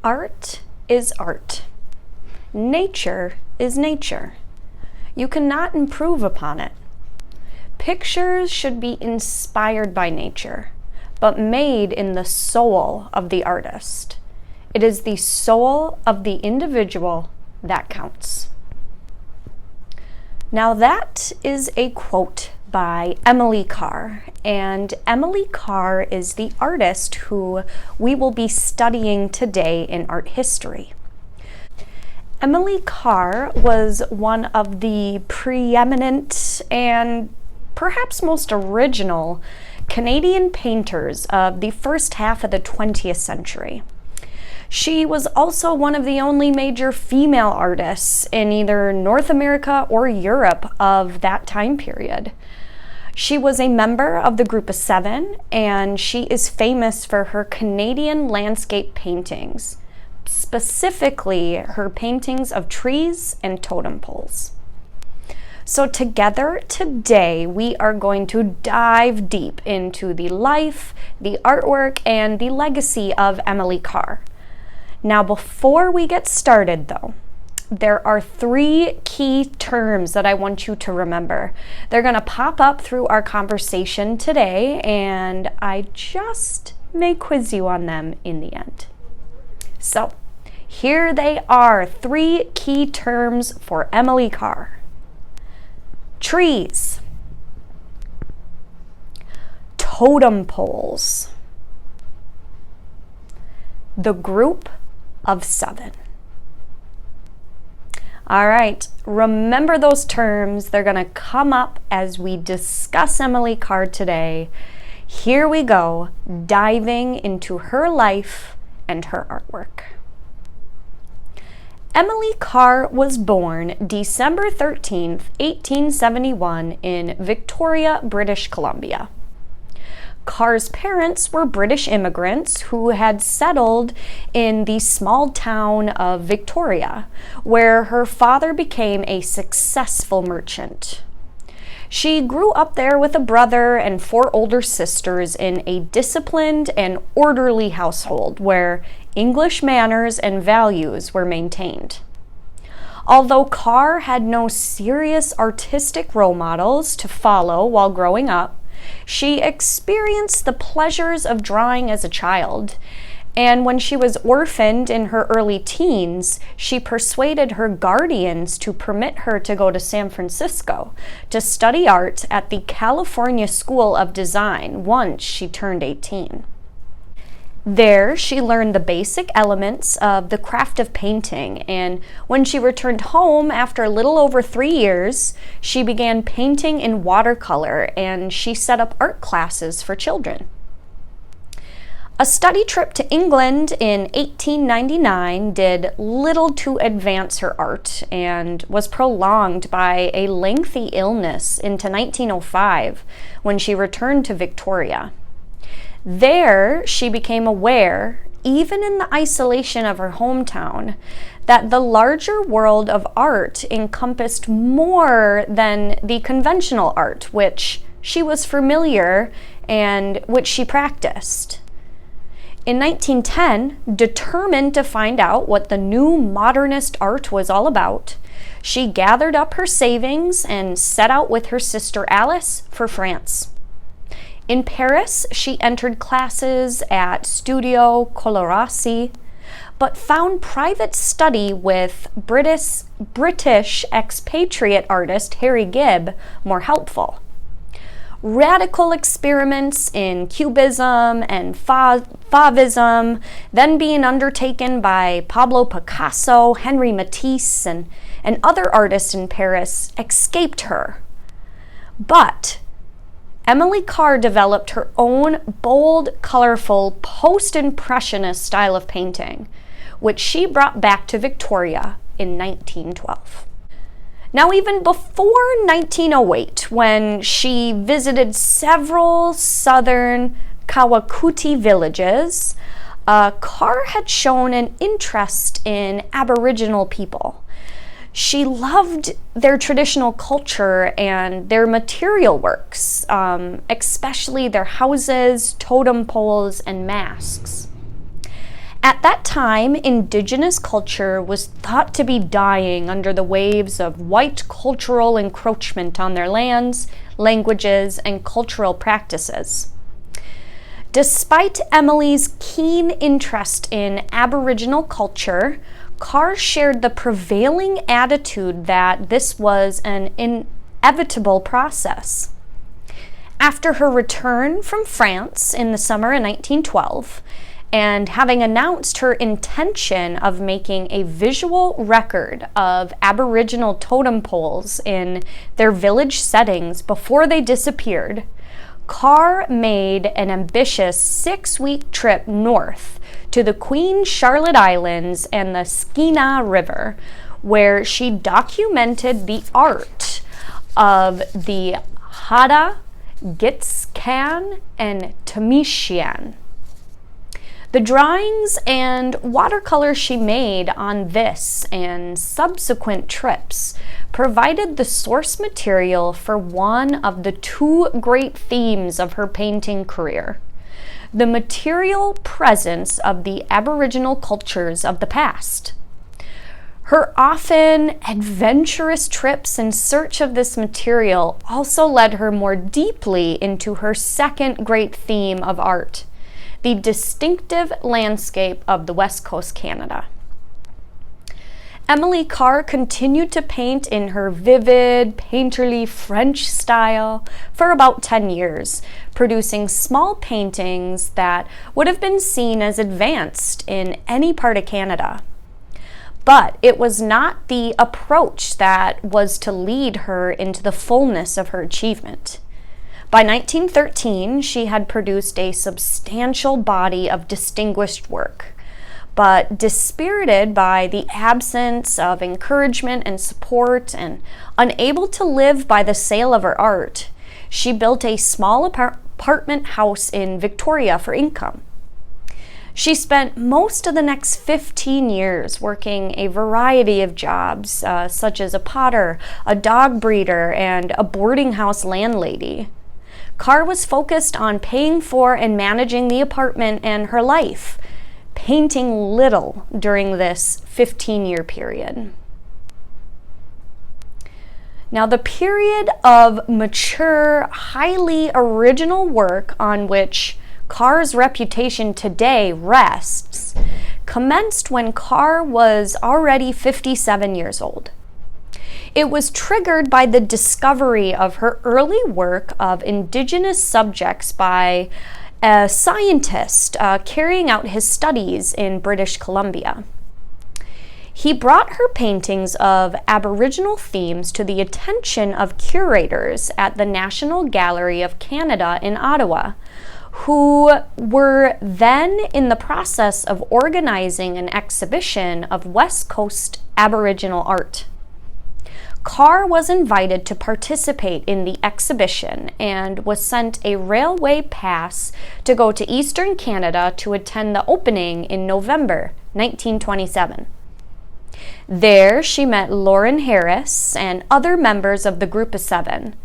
Art is art. Nature is nature. You cannot improve upon it. Pictures should be inspired by nature, but made in the soul of the artist. It is the soul of the individual that counts. Now that is a quote by Emily Carr, and Emily Carr is the artist who we will be studying today in art history. Emily Carr was one of the preeminent and perhaps most original Canadian painters of the first half of the 20th century. She was also one of the only major female artists in either North America or Europe of that time period. She was a member of the Group of Seven, and she is famous for her Canadian landscape paintings, specifically her paintings of trees and totem poles. So together today, we are going to dive deep into the life, the artwork, and the legacy of Emily Carr. Now, before we get started though, there are 3 key terms that I want you to remember. They're going to pop up through our conversation today, and I just may quiz you on them in the end. So, here they are, 3 key terms for Emily Carr. Trees, totem poles, the Group of 7. All right, remember those terms. They're going to come up as we discuss Emily Carr today. Here we go, diving into her life and her artwork. Emily Carr was born December 13th, 1871 in Victoria, British Columbia. Carr's parents were British immigrants who had settled in the small town of Victoria, where her father became a successful merchant. She grew up there with a brother and 4 older sisters in a disciplined and orderly household where English manners and values were maintained. Although Carr had no serious artistic role models to follow while growing up, she experienced the pleasures of drawing as a child, and when she was orphaned in her early teens, she persuaded her guardians to permit her to go to San Francisco to study art at the California School of Design once she turned 18. There, she learned the basic elements of the craft of painting, and when she returned home after a little over 3 years, she began painting in watercolor, and she set up art classes for children. A study trip to England in 1899 did little to advance her art and was prolonged by a lengthy illness into 1905 when she returned to Victoria. There, she became aware, even in the isolation of her hometown, that the larger world of art encompassed more than the conventional art, which she was familiar and which she practiced. In 1910, determined to find out what the new modernist art was all about, she gathered up her savings and set out with her sister Alice for France. In Paris, she entered classes at Studio Colarossi, but found private study with British expatriate artist Harry Gibb more helpful. Radical experiments in Cubism and Fauvism then being undertaken by Pablo Picasso, Henri Matisse, and other artists in Paris escaped her. But Emily Carr developed her own bold, colorful, post-impressionist style of painting, which she brought back to Victoria in 1912. Now, even before 1908, when she visited several southern Kawakuti villages, Carr had shown an interest in Aboriginal people. She loved their traditional culture and their material works, especially their houses, totem poles, and masks. At that time, indigenous culture was thought to be dying under the waves of white cultural encroachment on their lands, languages, and cultural practices. Despite Emily's keen interest in Aboriginal culture, Carr shared the prevailing attitude that this was an inevitable process. After her return from France in the summer of 1912, and having announced her intention of making a visual record of Aboriginal totem poles in their village settings before they disappeared, Carr made an ambitious 6-week trip north to the Queen Charlotte Islands and the Skeena River, where she documented the art of the Hattah, Gitxsan, and Tamishian. The drawings and watercolors she made on this and subsequent trips provided the source material for one of the 2 great themes of her painting career: the material presence of the Aboriginal cultures of the past. Her often adventurous trips in search of this material also led her more deeply into her second great theme of art: the distinctive landscape of the West Coast Canada. Emily Carr continued to paint in her vivid, painterly French style for about 10 years, producing small paintings that would have been seen as advanced in any part of Canada. But it was not the approach that was to lead her into the fullness of her achievement. By 1913, she had produced a substantial body of distinguished work, but dispirited by the absence of encouragement and support and unable to live by the sale of her art, she built a small apartment house in Victoria for income. She spent most of the next 15 years working a variety of jobs, such as a potter, a dog breeder, and a boarding house landlady. Carr was focused on paying for and managing the apartment and her life, painting little during this 15-year period. Now, the period of mature, highly original work on which Carr's reputation today rests commenced when Carr was already 57 years old. It was triggered by the discovery of her early work of indigenous subjects by a scientist carrying out his studies in British Columbia. He brought her paintings of Aboriginal themes to the attention of curators at the National Gallery of Canada in Ottawa, who were then in the process of organizing an exhibition of West Coast Aboriginal art. Carr was invited to participate in the exhibition and was sent a railway pass to go to Eastern Canada to attend the opening in November 1927. There, she met Lauren Harris and other members of the Group of Seven,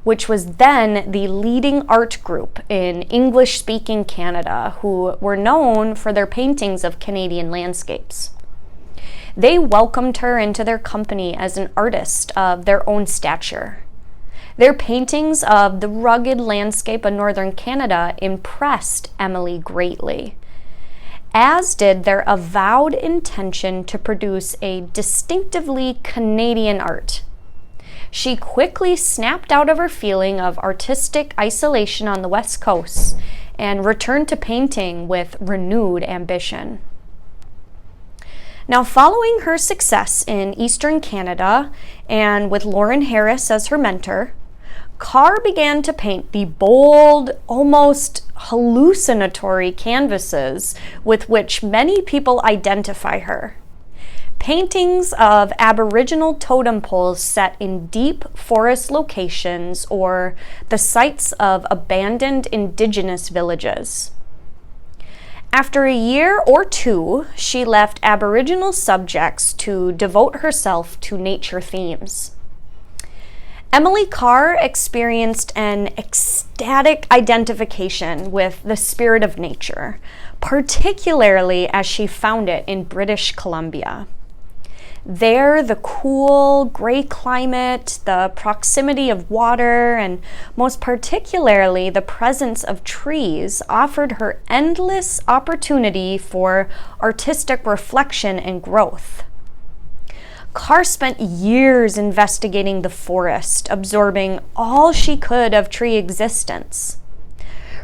which was then the leading art group in English-speaking Canada, who were known for their paintings of Canadian landscapes. They welcomed her into their company as an artist of their own stature. Their paintings of the rugged landscape of northern Canada impressed Emily greatly, as did their avowed intention to produce a distinctively Canadian art. She quickly snapped out of her feeling of artistic isolation on the West Coast and returned to painting with renewed ambition. Now, following her success in Eastern Canada and with Lauren Harris as her mentor, Carr began to paint the bold, almost hallucinatory canvases with which many people identify her. Paintings of Aboriginal totem poles set in deep forest locations or the sites of abandoned Indigenous villages. After a year or two, she left Aboriginal subjects to devote herself to nature themes. Emily Carr experienced an ecstatic identification with the spirit of nature, particularly as she found it in British Columbia. There, the cool, gray climate, the proximity of water, and most particularly the presence of trees offered her endless opportunity for artistic reflection and growth. Carr spent years investigating the forest, absorbing all she could of tree existence.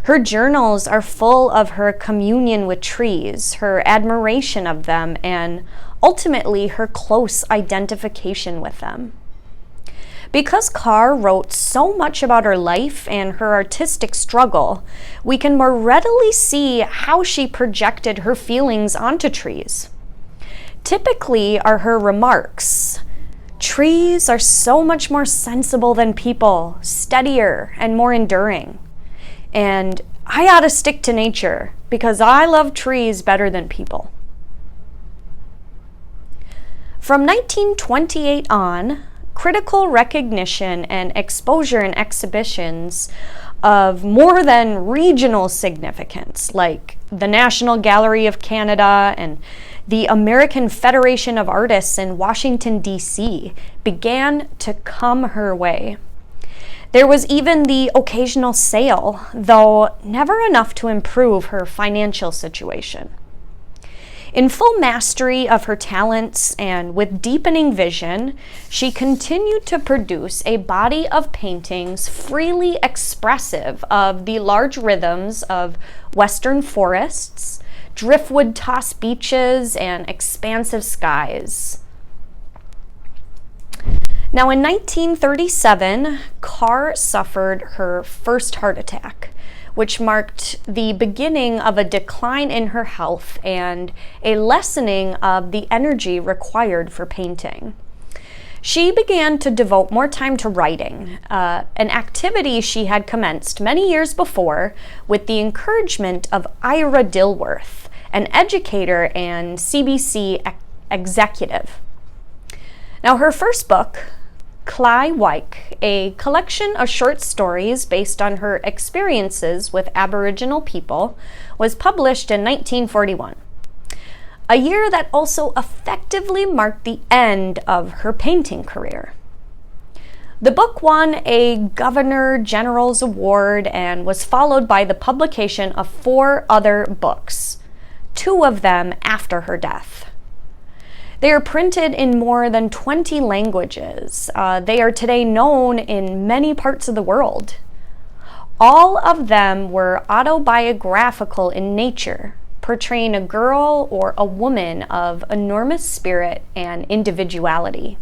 Her journals are full of her communion with trees, her admiration of them, and ultimately her close identification with them. Because Carr wrote so much about her life and her artistic struggle, we can more readily see how she projected her feelings onto trees. Typically are her remarks. Trees are so much more sensible than people, steadier and more enduring. And I ought to stick to nature because I love trees better than people. From 1928 on, critical recognition and exposure in exhibitions of more than regional significance, like the National Gallery of Canada and the American Federation of Artists in Washington, D.C., began to come her way. There was even the occasional sale, though never enough to improve her financial situation. In full mastery of her talents and with deepening vision, she continued to produce a body of paintings freely expressive of the large rhythms of western forests, driftwood-tossed beaches, and expansive skies. Now, in 1937, Carr suffered her first heart attack, which marked the beginning of a decline in her health and a lessening of the energy required for painting. She began to devote more time to writing, an activity she had commenced many years before with the encouragement of Ira Dilworth, an educator and CBC executive. Now, her first book, Cly Wyke, a collection of short stories based on her experiences with Aboriginal people, was published in 1941, a year that also effectively marked the end of her painting career. The book won a Governor General's Award and was followed by the publication of 4 other books, 2 of them after her death. They are printed in more than 20 languages. They are today known in many parts of the world. All of them were autobiographical in nature, portraying a girl or a woman of enormous spirit and individuality.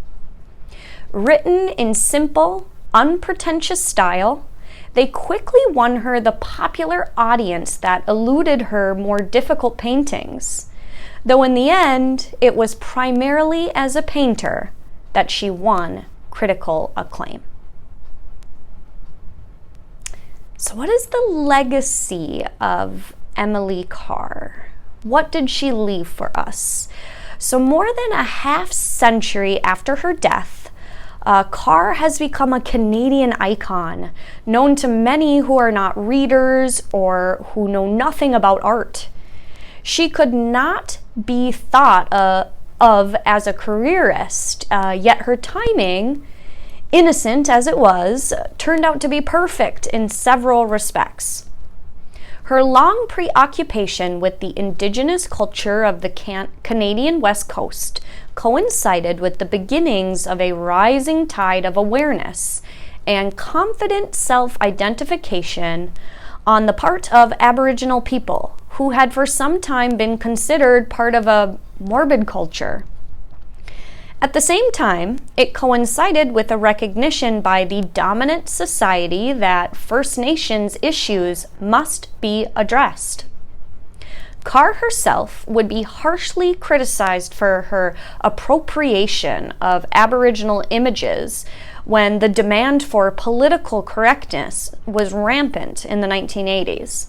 Written in simple, unpretentious style, they quickly won her the popular audience that eluded her more difficult paintings, though in the end, it was primarily as a painter that she won critical acclaim. So what is the legacy of Emily Carr? What did she leave for us? So more than a half century after her death, Carr has become a Canadian icon, known to many who are not readers or who know nothing about art. She could not be thought of as a careerist, yet her timing, innocent as it was, turned out to be perfect in several respects. Her long preoccupation with the Indigenous culture of the Canadian West Coast coincided with the beginnings of a rising tide of awareness and confident self-identification on the part of Aboriginal people, who had for some time been considered part of a morbid culture. At the same time, it coincided with a recognition by the dominant society that First Nations issues must be addressed. Carr herself would be harshly criticized for her appropriation of Aboriginal images when the demand for political correctness was rampant in the 1980s.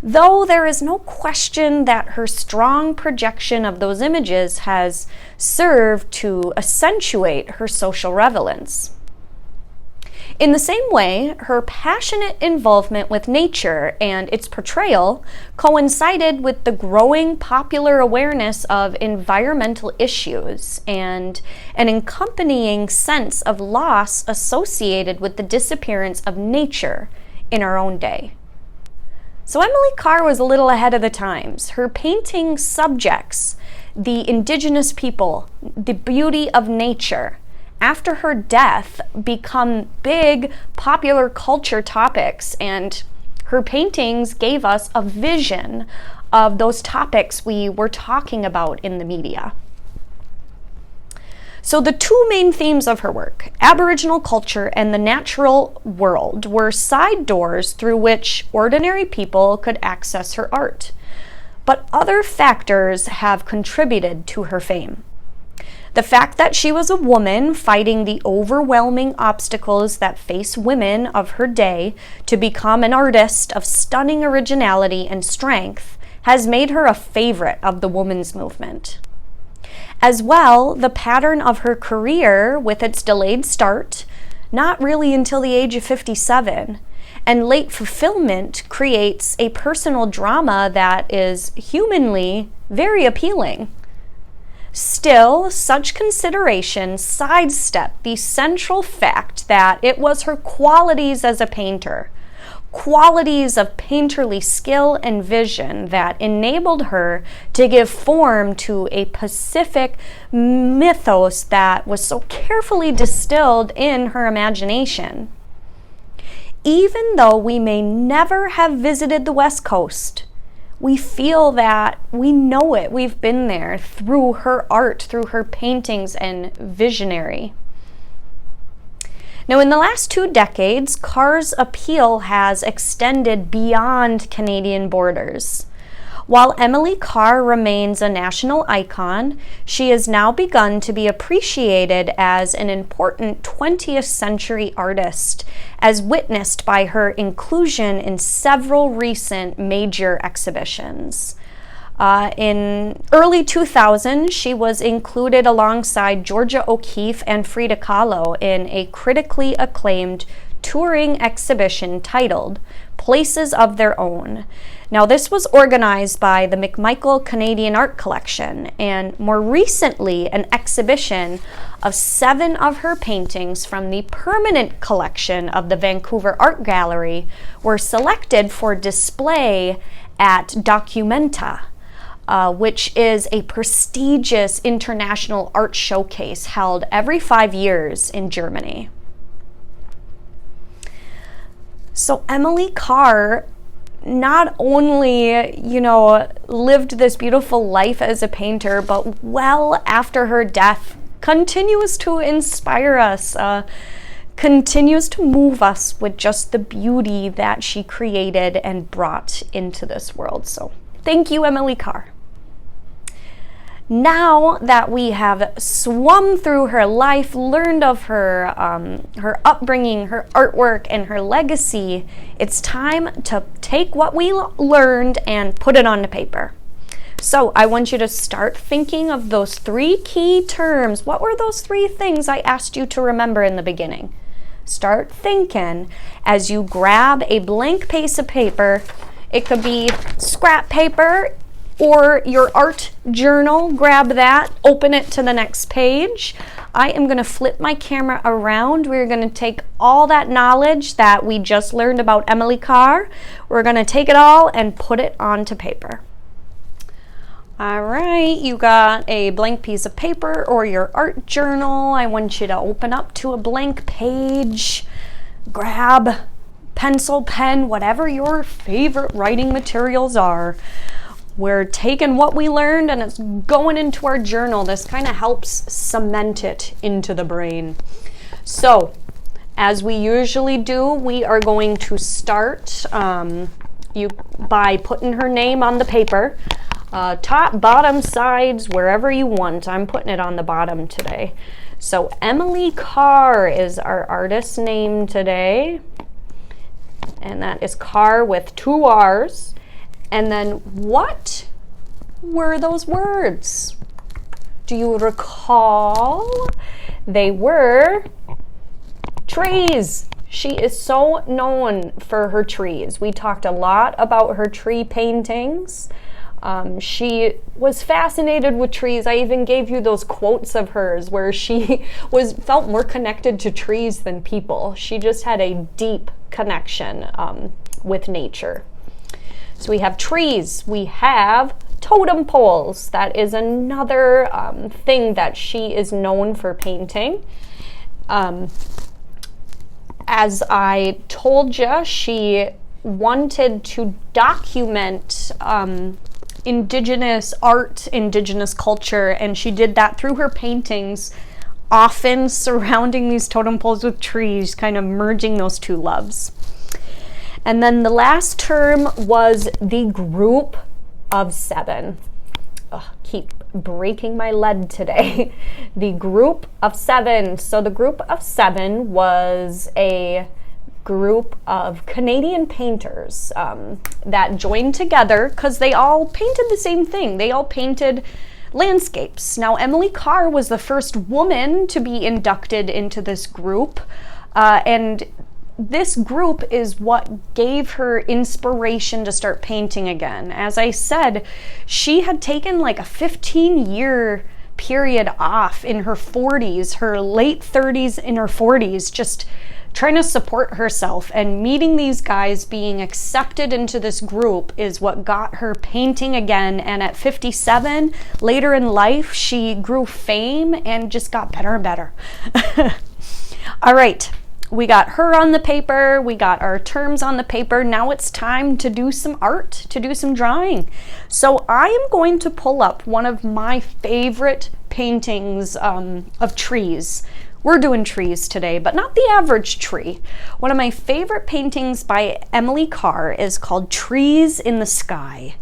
though there is no question that her strong projection of those images has served to accentuate her social relevance. In the same way, her passionate involvement with nature and its portrayal coincided with the growing popular awareness of environmental issues and an accompanying sense of loss associated with the disappearance of nature in our own day. So Emily Carr was a little ahead of the times. Her painting subjects the indigenous people, the beauty of nature, after her death become big popular culture topics, and her paintings gave us a vision of those topics we were talking about in the media. So the two main themes of her work, Aboriginal culture and the natural world, were side doors through which ordinary people could access her art. But other factors have contributed to her fame. The fact that she was a woman fighting the overwhelming obstacles that face women of her day to become an artist of stunning originality and strength has made her a favorite of the women's movement. As well, the pattern of her career with its delayed start, not really until the age of 57, and late fulfillment creates a personal drama that is humanly very appealing. Still, such considerations sidestep the central fact that it was her qualities as a painter, qualities of painterly skill and vision, that enabled her to give form to a Pacific mythos that was so carefully distilled in her imagination. Even though we may never have visited the West Coast, we feel that we know it. We've been there through her art, through her paintings and visionary. Now, in the last 2 decades, Carr's appeal has extended beyond Canadian borders. While Emily Carr remains a national icon, she has now begun to be appreciated as an important 20th century artist, as witnessed by her inclusion in several recent major exhibitions. In early 2000, she was included alongside Georgia O'Keeffe and Frida Kahlo in a critically acclaimed touring exhibition titled Places of Their Own. Now, this was organized by the McMichael Canadian Art Collection, and more recently, an exhibition of 7 of her paintings from the permanent collection of the Vancouver Art Gallery were selected for display at Documenta, which is a prestigious international art showcase held every 5 years in Germany. So Emily Carr not only, lived this beautiful life as a painter, but well after her death continues to inspire us, continues to move us with just the beauty that she created and brought into this world. So thank you, Emily Carr. Now that we have swum through her life, learned of her upbringing, her artwork, and her legacy, it's time to take what we learned and put it onto paper. So I want you to start thinking of those 3 key terms. What were those 3 things I asked you to remember in the beginning? Start thinking as you grab a blank piece of paper. It could be scrap paper or your art journal. Grab that, open it to the next page. I am going to flip my camera around. We're going to take all that knowledge that we just learned about Emily Carr. We're going to take it all and put it onto paper. All right, you got a blank piece of paper or your art journal. I want you to open up to a blank page. Grab pencil, pen, whatever your favorite writing materials are. We're taking what we learned and it's going into our journal. This kind of helps cement it into the brain. So, as we usually do, we are going to start by putting her name on the paper. Top, bottom, sides, wherever you want. I'm putting it on the bottom today. So Emily Carr is our artist's name today. And that is Carr with 2 R's. And then what were those words? Do you recall? They were trees. She is so known for her trees. We talked a lot about her tree paintings. She was fascinated with trees. I even gave you those quotes of hers where she felt more connected to trees than people. She just had a deep connection with nature. So we have trees. We have totem poles. That is another thing that she is known for painting. As I told you, she wanted to document indigenous art, indigenous culture, and she did that through her paintings, often surrounding these totem poles with trees, kind of merging those two loves. And then the last term was the group of seven. Keep breaking my lead today. The group of seven. So the group of seven was a group of Canadian painters that joined together because they all painted the same thing. They all painted landscapes. Now, Emily Carr was the first woman to be inducted into this group, and this group is what gave her inspiration to start painting again. As I said, she had taken like a 15-year period off in her 40s, her late 30s, in her 40s, just trying to support herself, and meeting these guys, being accepted into this group is what got her painting again. And at 57, later in life, she grew fame and just got better and better. All right. We got her on the paper, we got our terms on the paper. Now it's time to do some art, to do some drawing. So I am going to pull up one of my favorite paintings of trees. We're doing trees today, but not the average tree. One of my favorite paintings by Emily Carr is called Trees in the Sky.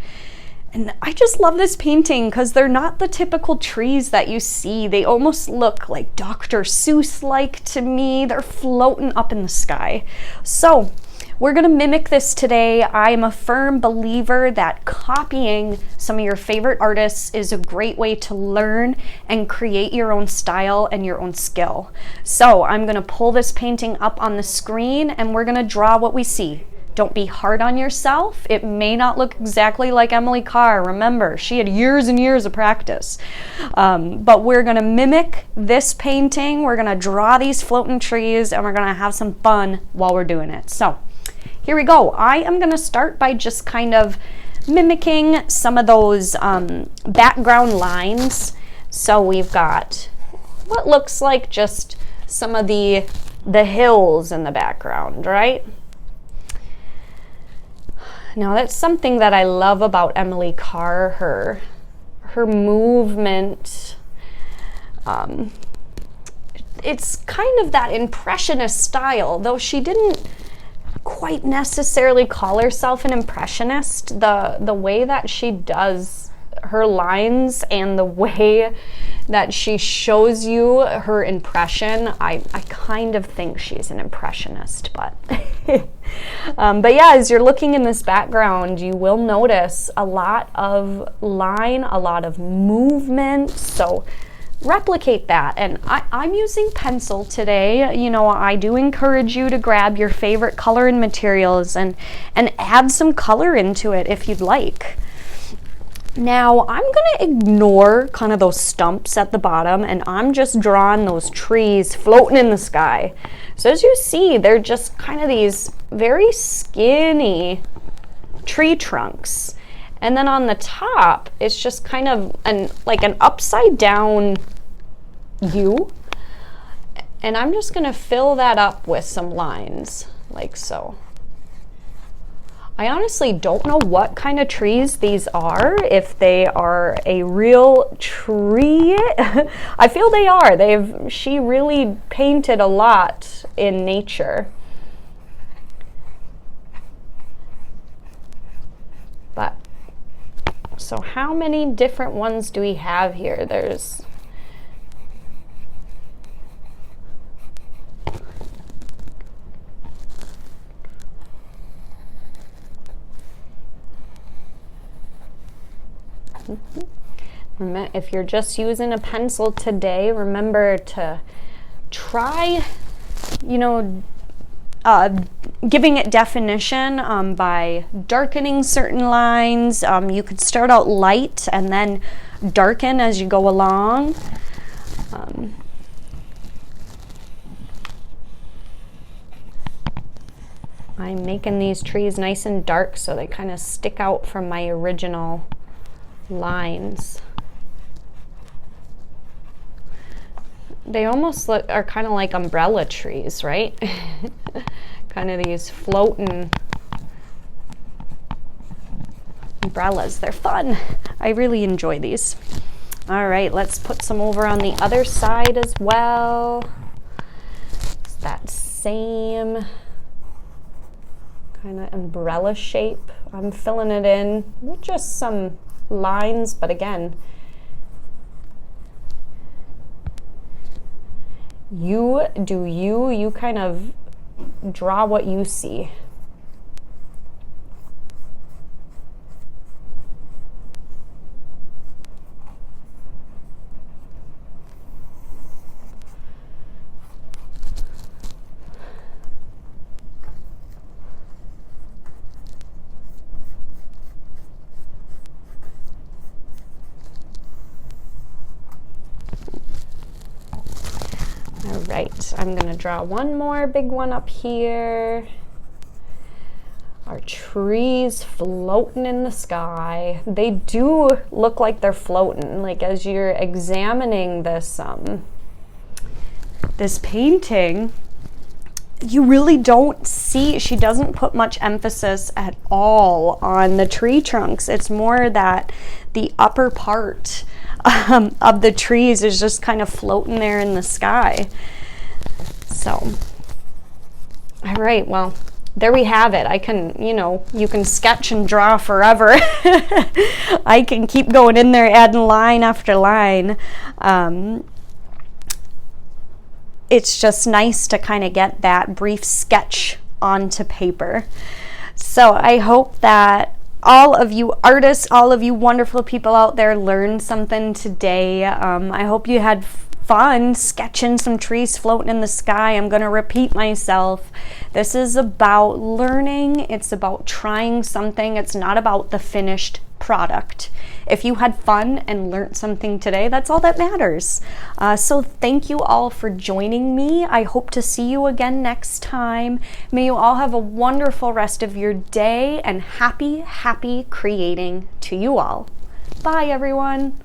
And I just love this painting because they're not the typical trees that you see. They almost look like Dr. Seuss-like to me. They're floating up in the sky. So we're going to mimic this today. I am a firm believer that copying some of your favorite artists is a great way to learn and create your own style and your own skill. So I'm going to pull this painting up on the screen and we're going to draw what we see. Don't be hard on yourself. It may not look exactly like Emily Carr. Remember, she had years and years of practice. But we're going to mimic this painting. We're going to draw these floating trees, and we're going to have some fun while we're doing it. So here we go. I am going to start by just kind of mimicking some of those background lines. So we've got what looks like just some of the hills in the background, right? Now that's something that I love about Emily Carr, her movement. It's kind of that impressionist style, though she didn't quite necessarily call herself an impressionist. The way that she does her lines and the way that she shows you her impression, I kind of think she's an impressionist, but but yeah, as you're looking in this background, you will notice a lot of line, a lot of movement, so replicate that. And I'm using pencil today. You know, I do encourage you to grab your favorite color and materials and add some color into it if you'd like. Now, I'm going to ignore kind of those stumps at the bottom, and I'm just drawing those trees floating in the sky. So as you see, they're just kind of these very skinny tree trunks. And then on the top, it's just kind of like an upside down U. And I'm just going to fill that up with some lines, like so. I honestly don't know what kind of trees these are, if they are a real tree. I feel they are. She really painted a lot in nature. But, so how many different ones do we have here? There's If you're just using a pencil today, remember to try, giving it definition by darkening certain lines. You could start out light and then darken as you go along. I'm making these trees nice and dark so they kind of stick out from my original lines. They almost are kind of like umbrella trees, right? Kind of these floating umbrellas. They're fun. I really enjoy these. All right, let's put some over on the other side as well. It's that same kind of umbrella shape. I'm filling it in with just some lines, but again, you do you. You kind of draw what you see. All right, I'm gonna draw one more big one up here. Our trees floating in the sky. They do look like they're floating. Like as you're examining this this painting, you really don't see, she doesn't put much emphasis at all on the tree trunks. It's more that the upper part of the trees is just kind of floating there in the sky. So, all right, well, there we have it. I can, you can sketch and draw forever. I can keep going in there adding line after line. It's just nice to kind of get that brief sketch onto paper. So I hope that all of you artists, all of you wonderful people out there learned something today. I hope you had fun sketching some trees floating in the sky. I'm going to repeat myself. This is about learning. It's about trying something. It's not about the finished product. If you had fun and learned something today, that's all that matters. So thank you all for joining me. I hope to see you again next time. May you all have a wonderful rest of your day and happy creating to you all. Bye, everyone.